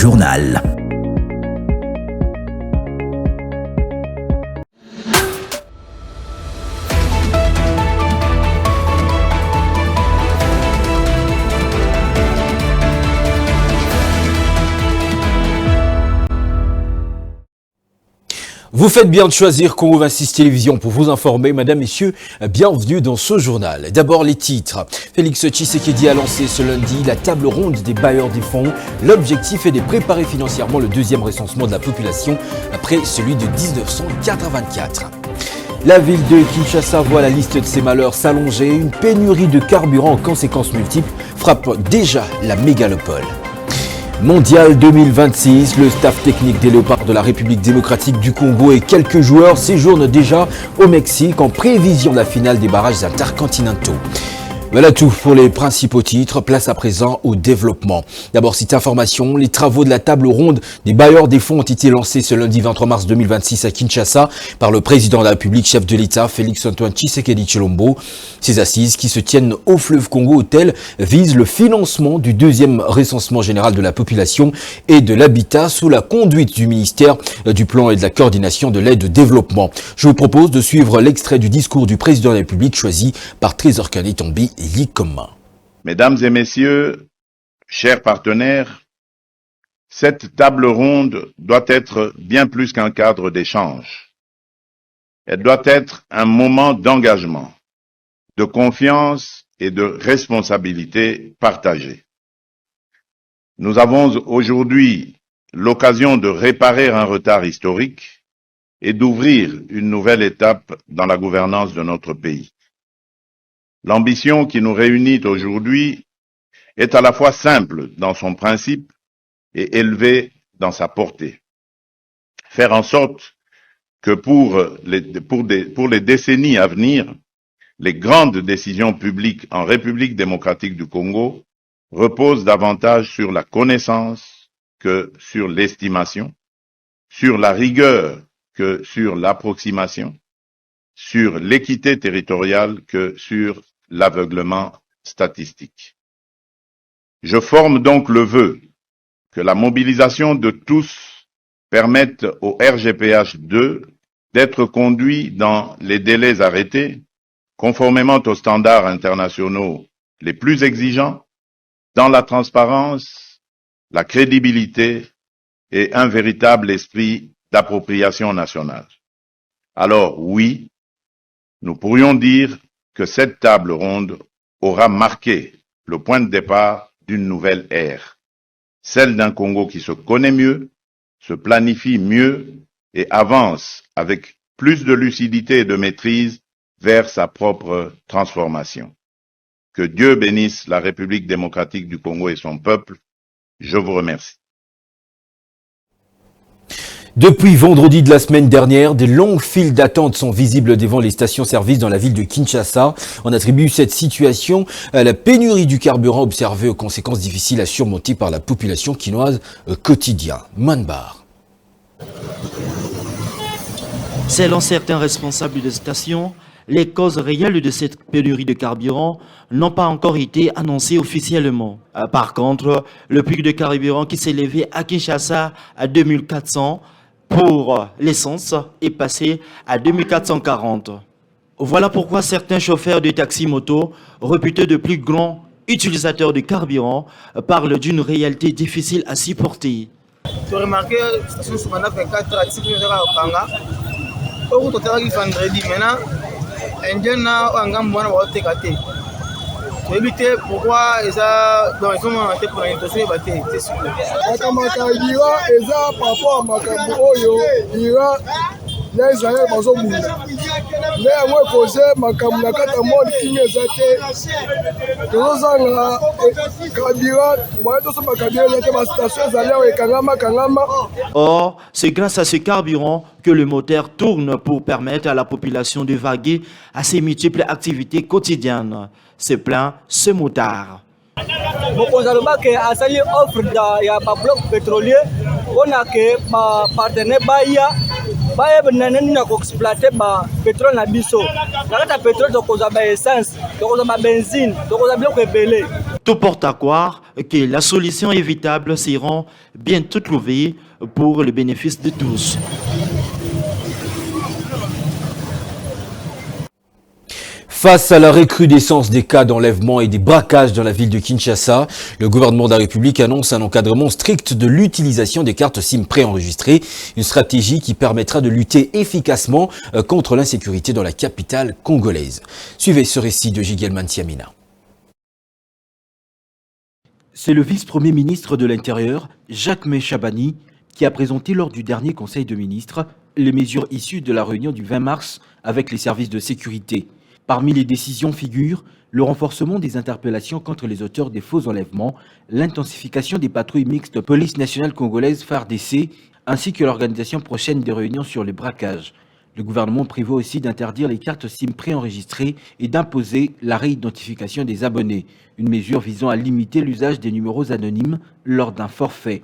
journal. Vous faites bien de choisir Congo 26 Télévision pour vous informer. Madame, Messieurs, bienvenue dans ce journal. D'abord les titres. Félix Tshisekedi a lancé ce lundi la table ronde des bailleurs des fonds. L'objectif est de préparer financièrement le deuxième recensement de la population après celui de 1984. La ville de Kinshasa voit la liste de ses malheurs s'allonger. Une pénurie de carburant aux conséquences multiples frappe déjà la mégalopole. Mondial 2026, le staff technique des Léopards de la République démocratique du Congo et quelques joueurs séjournent déjà au Mexique en prévision de la finale des barrages intercontinentaux. Voilà tout pour les principaux titres. Place à présent au développement. D'abord, cette information, les travaux de la table ronde des bailleurs des fonds ont été lancés ce lundi 23 mars 2026 à Kinshasa par le président de la République, chef de l'État, Félix-Antoine Tshisekedi Tshilombo. Ces assises qui se tiennent au fleuve Congo Hôtel visent le financement du deuxième recensement général de la population et de l'habitat sous la conduite du ministère du Plan et de la coordination de l'aide au développement. Je vous propose de suivre l'extrait du discours du président de la République choisi par Trésor Kanitombi. Mesdames et messieurs, chers partenaires, cette table ronde doit être bien plus qu'un cadre d'échange. Elle doit être un moment d'engagement, de confiance et de responsabilité partagée. Nous avons aujourd'hui l'occasion de réparer un retard historique et d'ouvrir une nouvelle étape dans la gouvernance de notre pays. L'ambition qui nous réunit aujourd'hui est à la fois simple dans son principe et élevée dans sa portée. Faire en sorte que pour les décennies à venir, les grandes décisions publiques en République démocratique du Congo reposent davantage sur la connaissance que sur l'estimation, sur la rigueur que sur l'approximation, sur l'équité territoriale que sur l'aveuglement statistique. Je forme donc le vœu que la mobilisation de tous permette au RGPH2 d'être conduit dans les délais arrêtés, conformément aux standards internationaux les plus exigeants, dans la transparence, la crédibilité et un véritable esprit d'appropriation nationale. Alors oui, nous pourrions dire que cette table ronde aura marqué le point de départ d'une nouvelle ère, celle d'un Congo qui se connaît mieux, se planifie mieux et avance avec plus de lucidité et de maîtrise vers sa propre transformation. Que Dieu bénisse la République démocratique du Congo et son peuple. Je vous remercie. Depuis vendredi de la semaine dernière, des longues files d'attente sont visibles devant les stations-service dans la ville de Kinshasa. On attribue cette situation à la pénurie du carburant observée aux conséquences difficiles à surmonter par la population quinoise quotidien. Manbar. Selon certains responsables des stations, les causes réelles de cette pénurie de carburant n'ont pas encore été annoncées officiellement. Par contre, le prix de carburant qui s'est élevé à Kinshasa à 2400 pour l'essence est passé à 2440. Voilà pourquoi certains chauffeurs de taxi-moto, réputés de plus grands utilisateurs de carburant, parlent d'une réalité difficile à supporter. Tu as remarqué que la station Soumana fait 4 à 6 minutes au Kanga. Au bout de vendredi, maintenant, Indien a un gamme de TKT. Tu éviter pourquoi ils ont monté pour l'intention de battre. C'est sûr. Makamaka ira eza par rapport à makambo oyo ira na Israël bazomu. Mais moi posé makambo na kata monde kingi eza te. Tozanga kabira, moi to so makabira eza te ba station ezali ekangama kangama. Or, c'est grâce à ce carburant que le moteur tourne pour permettre à la population de vaguer à ses multiples activités quotidiennes. Se plaint ce motard. Mokonzi alobaki asali offre ya bloc pétrolier mpona ke bapartenaire baya nini na koexploite pétrole na biso na kati ya pétrole tokozwa baessence tokozwa babenzine tokozwa biloko ebele. Tout porte à croire que la solution évitable sera bientôt trouvée pour le bénéfice de tous. Face à la recrudescence des cas d'enlèvement et des braquages dans la ville de Kinshasa, le gouvernement de la République annonce un encadrement strict de l'utilisation des cartes SIM préenregistrées, une stratégie qui permettra de lutter efficacement contre l'insécurité dans la capitale congolaise. Suivez ce récit de Jigelman Siamina. C'est le vice-premier ministre de l'Intérieur, Jacques Chabani, qui a présenté lors du dernier Conseil de ministres les mesures issues de la réunion du 20 mars avec les services de sécurité. Parmi les décisions figurent le renforcement des interpellations contre les auteurs des faux enlèvements, l'intensification des patrouilles mixtes police nationale congolaise FARDC, ainsi que l'organisation prochaine des réunions sur les braquages. Le gouvernement prévoit aussi d'interdire les cartes SIM préenregistrées et d'imposer la réidentification des abonnés, une mesure visant à limiter l'usage des numéros anonymes lors d'un forfait.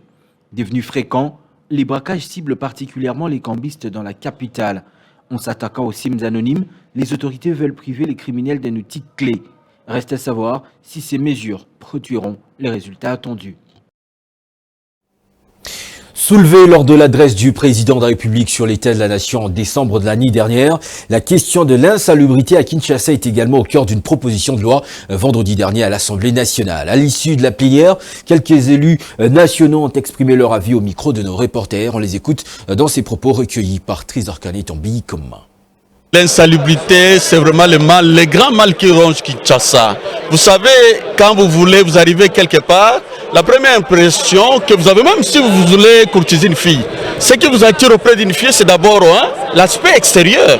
Devenus fréquents, les braquages ciblent particulièrement les cambistes dans la capitale. En s'attaquant aux SIM anonymes, les autorités veulent priver les criminels d'un outil clé. Reste à savoir si ces mesures produiront les résultats attendus. Soulevée lors de l'adresse du président de la République sur l'état de la nation en décembre de l'année dernière, la question de l'insalubrité à Kinshasa est également au cœur d'une proposition de loi vendredi dernier à l'Assemblée nationale. À l'issue de la plénière, quelques élus nationaux ont exprimé leur avis au micro de nos reporters. On les écoute dans ces propos recueillis par Trésor Kane Tombi Koma. L'insalubrité, c'est vraiment le mal, le grand mal qui ronge Kinshasa. Vous savez, quand vous arriver quelque part, la première impression que vous avez, même si vous voulez courtiser une fille, ce qui vous attire auprès d'une fille, c'est d'abord l'aspect extérieur.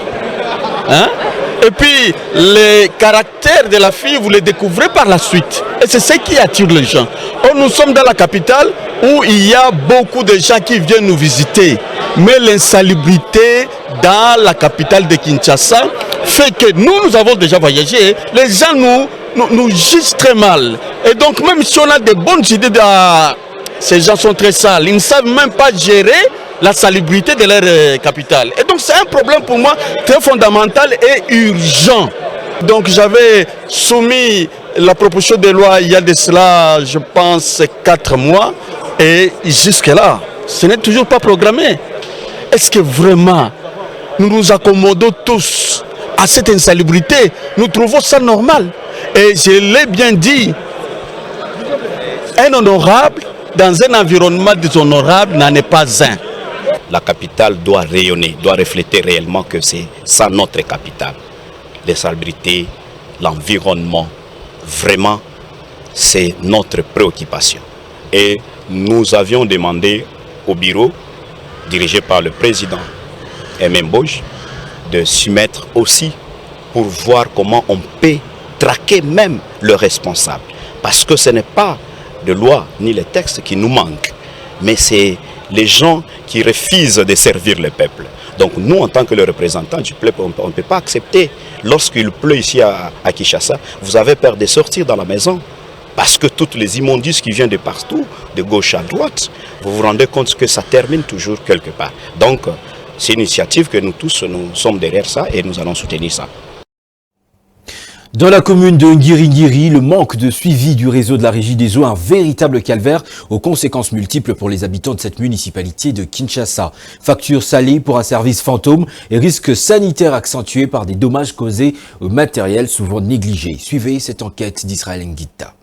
Et puis, le caractère de la fille, vous le découvrez par la suite. Et c'est ce qui attire les gens. Or, nous sommes dans la capitale où il y a beaucoup de gens qui viennent nous visiter. Mais l'insalubrité dans la capitale de Kinshasa fait que nous avons déjà voyagé. Les gens nous jugent très mal. Et donc, même si on a de bonnes idées, ces gens sont très sales. Ils ne savent même pas gérer la salubrité de leur capitale. Et donc, c'est un problème pour moi très fondamental et urgent. Donc, j'avais soumis la proposition de loi il y a de cela, je pense, 4 mois. Et jusque-là, ce n'est toujours pas programmé. Est-ce que vraiment nous nous accommodons tous à cette insalubrité? Nous trouvons ça normal. Et je l'ai bien dit, un honorable dans un environnement déshonorable n'en est pas un. La capitale doit rayonner, doit refléter réellement que c'est ça notre capitale. L'insalubrité, l'environnement, vraiment, c'est notre préoccupation. Et nous avions demandé au bureau, dirigé par le président Mboj, de s'y mettre aussi pour voir comment on peut traquer même le responsable. Parce que ce n'est pas de loi ni les textes qui nous manquent, mais c'est les gens qui refusent de servir le peuple. Donc nous, en tant que représentants du peuple, on ne peut pas accepter. Lorsqu'il pleut ici à Kinshasa, vous avez peur de sortir dans la maison. Parce que toutes les immondices qui viennent de partout, de gauche à droite, vous vous rendez compte que ça termine toujours quelque part. Donc, c'est une initiative que nous tous, nous sommes derrière ça et nous allons soutenir ça. Dans la commune de Ngiri-Ngiri, le manque de suivi du réseau de la Régie des eaux est un véritable calvaire aux conséquences multiples pour les habitants de cette municipalité de Kinshasa. Facture salée pour un service fantôme et risques sanitaires accentués par des dommages causés au matériel souvent négligé. Suivez cette enquête d'Israël Nguita.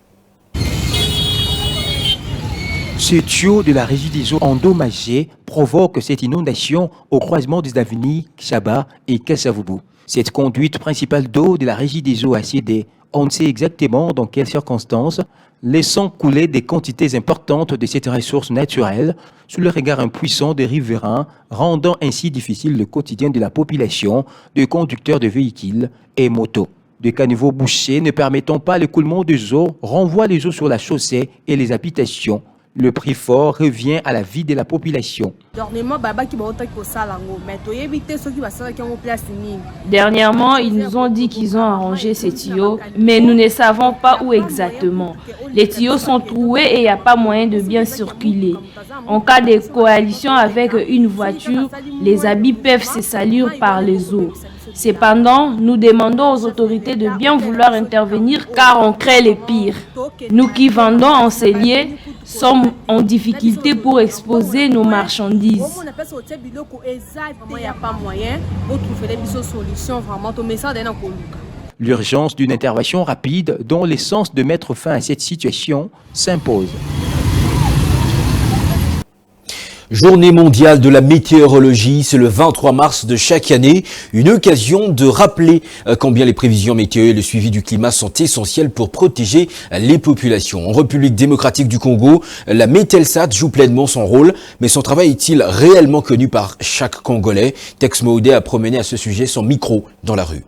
Ce tuyau de la Régie des eaux endommagé provoque cette inondation au croisement des avenues Kshaba et Kassavubu. Cette conduite principale d'eau de la Régie des eaux a cédé, on ne sait exactement dans quelles circonstances, laissant couler des quantités importantes de cette ressource naturelle sous le regard impuissant des riverains, rendant ainsi difficile le quotidien de la population, de conducteurs de véhicules et motos. Des caniveaux bouchés ne permettant pas l'écoulement des eaux renvoient les eaux sur la chaussée et les habitations. Le prix fort revient à la vie de la population. Dernièrement, ils nous ont dit qu'ils ont arrangé ces tuyaux, mais nous ne savons pas où exactement. Les tuyaux sont troués et il n'y a pas moyen de bien circuler. En cas de coalition avec une voiture, les habits peuvent se salir par les eaux. Cependant, nous demandons aux autorités de bien vouloir intervenir car on crée les pires. Nous qui vendons en cellier sommes en difficulté pour exposer nos marchandises. L'urgence d'une intervention rapide dont l'essence de mettre fin à cette situation s'impose. Journée mondiale de la météorologie, c'est le 23 mars de chaque année, une occasion de rappeler combien les prévisions météo et le suivi du climat sont essentiels pour protéger les populations. En République démocratique du Congo, la Mételsat joue pleinement son rôle, mais son travail est-il réellement connu par chaque Congolais? Tex Maudé a promené à ce sujet son micro dans la rue.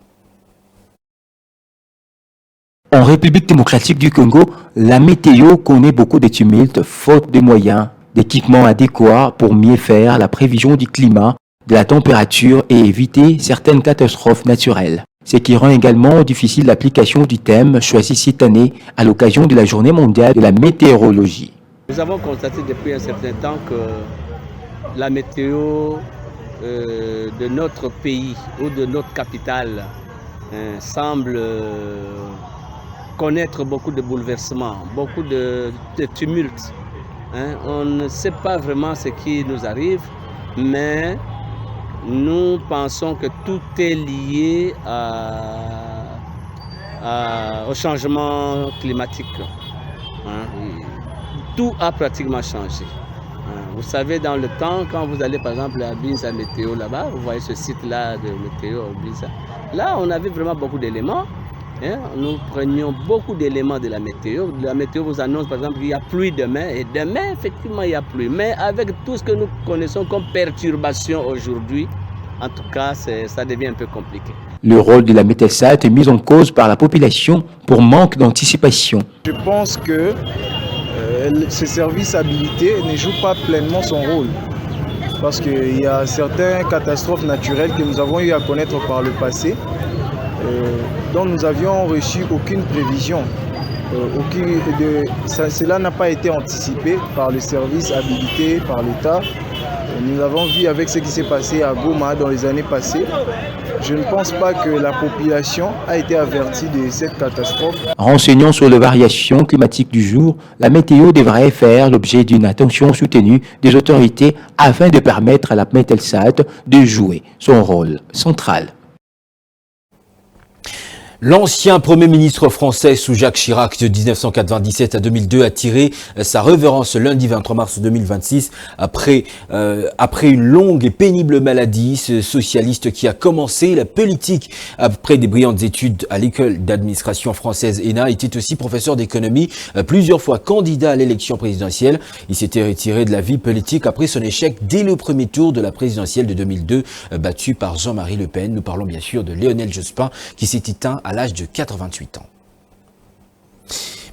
En République démocratique du Congo, la météo connaît beaucoup de tumultes faute de moyens, d'équipements adéquats pour mieux faire la prévision du climat, de la température et éviter certaines catastrophes naturelles. Ce qui rend également difficile l'application du thème choisi cette année à l'occasion de la Journée mondiale de la météorologie. Nous avons constaté depuis un certain temps que la météo de notre pays ou de notre capitale semble connaître beaucoup de bouleversements, beaucoup de tumultes. On ne sait pas vraiment ce qui nous arrive, mais nous pensons que tout est lié au changement climatique. Tout a pratiquement changé. Vous savez, dans le temps, quand vous allez par exemple à Binza Météo là-bas, vous voyez ce site-là de météo Binza. Là, on avait vraiment beaucoup d'éléments. Nous prenions beaucoup d'éléments de la météo. La météo vous annonce par exemple qu'il y a pluie demain, et demain effectivement il y a pluie. Mais avec tout ce que nous connaissons comme perturbation aujourd'hui, en tout cas ça devient un peu compliqué. Le rôle de la Mételsat est mis en cause par la population pour manque d'anticipation. Je pense que ce service habilité ne joue pas pleinement son rôle. Parce qu'il y a certaines catastrophes naturelles que nous avons eu à connaître par le passé, dont nous avions reçu aucune prévision. Cela n'a pas été anticipé par le service habilité, par l'État. Nous avons vu avec ce qui s'est passé à Goma dans les années passées. Je ne pense pas que la population a été avertie de cette catastrophe. Renseignant sur les variations climatiques du jour, la météo devrait faire l'objet d'une attention soutenue des autorités afin de permettre à la Mételsat de jouer son rôle central. L'ancien Premier ministre français sous Jacques Chirac de 1997 à 2002 a tiré sa révérence lundi 23 mars 2026 après une longue et pénible maladie. Ce socialiste qui a commencé la politique après des brillantes études à l'école d'administration française ENA était aussi professeur d'économie, plusieurs fois candidat à l'élection présidentielle. Il s'était retiré de la vie politique après son échec dès le premier tour de la présidentielle de 2002 battu par Jean-Marie Le Pen. Nous parlons bien sûr de Lionel Jospin qui s'est éteint à l'âge de 88 ans.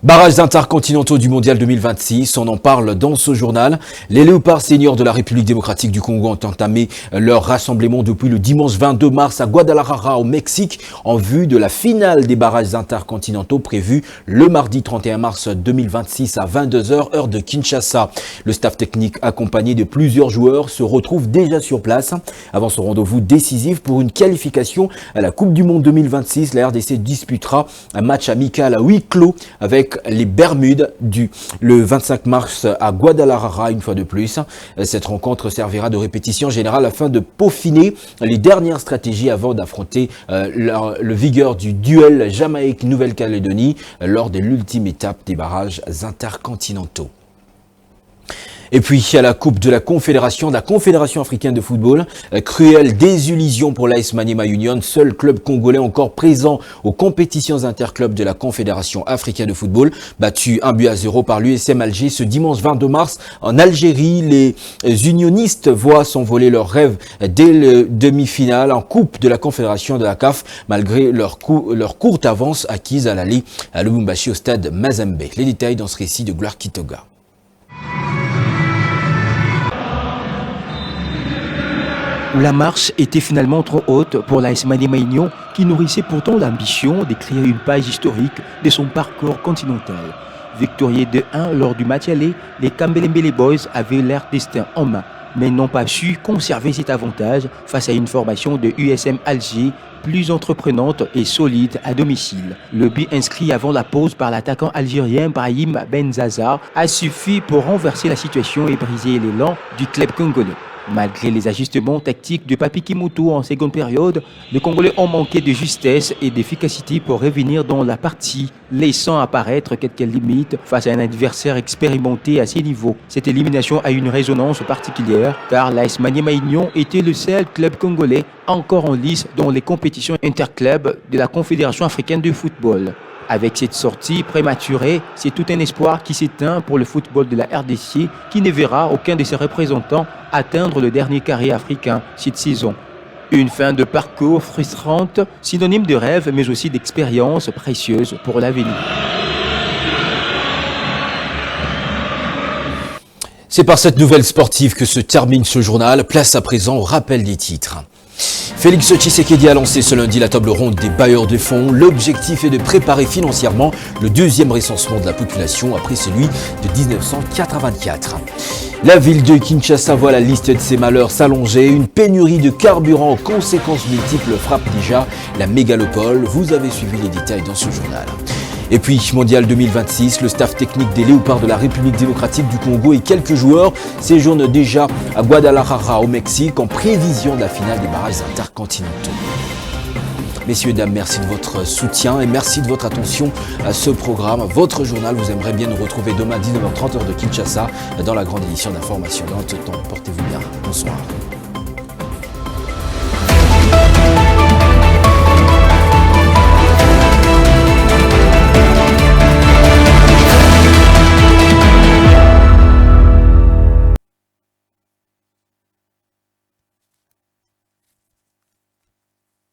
Barrages intercontinentaux du Mondial 2026, on en parle dans ce journal. Les Léopards seniors de la République démocratique du Congo ont entamé leur rassemblement depuis le dimanche 22 mars à Guadalajara au Mexique en vue de la finale des barrages intercontinentaux prévue le mardi 31 mars 2026 à 22h heure de Kinshasa. Le staff technique accompagné de plusieurs joueurs se retrouve déjà sur place avant ce rendez-vous décisif pour une qualification à la Coupe du Monde 2026. La RDC disputera un match amical à huis clos avec les Bermudes le 25 mars à Guadalajara une fois de plus. Cette rencontre servira de répétition générale afin de peaufiner les dernières stratégies avant d'affronter le vigueur du duel Jamaïque-Nouvelle-Calédonie lors de l'ultime étape des barrages intercontinentaux. Et puis à la Coupe de la Confédération africaine de football, cruelle désillusion pour l'AS Maniema Union, seul club congolais encore présent aux compétitions interclubs de la Confédération africaine de football, battu 1-0 par l'USM Alger ce dimanche 22 mars en Algérie. Les unionistes voient s'envoler leurs rêves dès le demi-finale en Coupe de la Confédération de la CAF, malgré leur courte avance acquise à l'aller à Lubumbashi au stade Mazembe. Les détails dans ce récit de Gloire Kitoga. La marche était finalement trop haute pour l'AS Maniema Union qui nourrissait pourtant l'ambition d'écrire une page historique de son parcours continental. Victorieux de 1 lors du match aller, les Kambelembele Boys avaient leur destin en main. mais n'ont pas su conserver cet avantage face à une formation de USM Alger plus entreprenante et solide à domicile. Le but inscrit avant la pause par l'attaquant algérien Brahim Benzaza a suffi pour renverser la situation et briser l'élan du club congolais. Malgré les ajustements tactiques de Papi Kimutu en seconde période, les Congolais ont manqué de justesse et d'efficacité pour revenir dans la partie, laissant apparaître quelques limites face à un adversaire expérimenté à ces niveaux. Cette élimination a une résonance particulière car l'AS Maniema Union était le seul club congolais encore en lice dans les compétitions interclubs de la Confédération africaine de football. Avec cette sortie prématurée, c'est tout un espoir qui s'éteint pour le football de la RDC qui ne verra aucun de ses représentants atteindre le dernier carré africain cette saison. Une fin de parcours frustrante, synonyme de rêve mais aussi d'expérience précieuse pour l'avenir. C'est par cette nouvelle sportive que se termine ce journal. Place à présent au rappel des titres. Félix Tshisekedi a lancé ce lundi la table ronde des bailleurs de fonds. L'objectif est de préparer financièrement le deuxième recensement de la population après celui de 1984. La ville de Kinshasa voit la liste de ses malheurs s'allonger. Une pénurie de carburant aux conséquences multiples frappe déjà la mégalopole. Vous avez suivi les détails dans ce journal. Et puis, Mondial 2026, le staff technique des Léopards de la République démocratique du Congo et quelques joueurs séjournent déjà à Guadalajara au Mexique en prévision de la finale des barrages intercontinentaux. Messieurs et dames, merci de votre soutien et merci de votre attention à ce programme. Votre journal, vous aimerez bien nous retrouver demain 19h30 heure de Kinshasa dans la grande édition d'information. Dans ce temps, portez-vous bien. Bonsoir.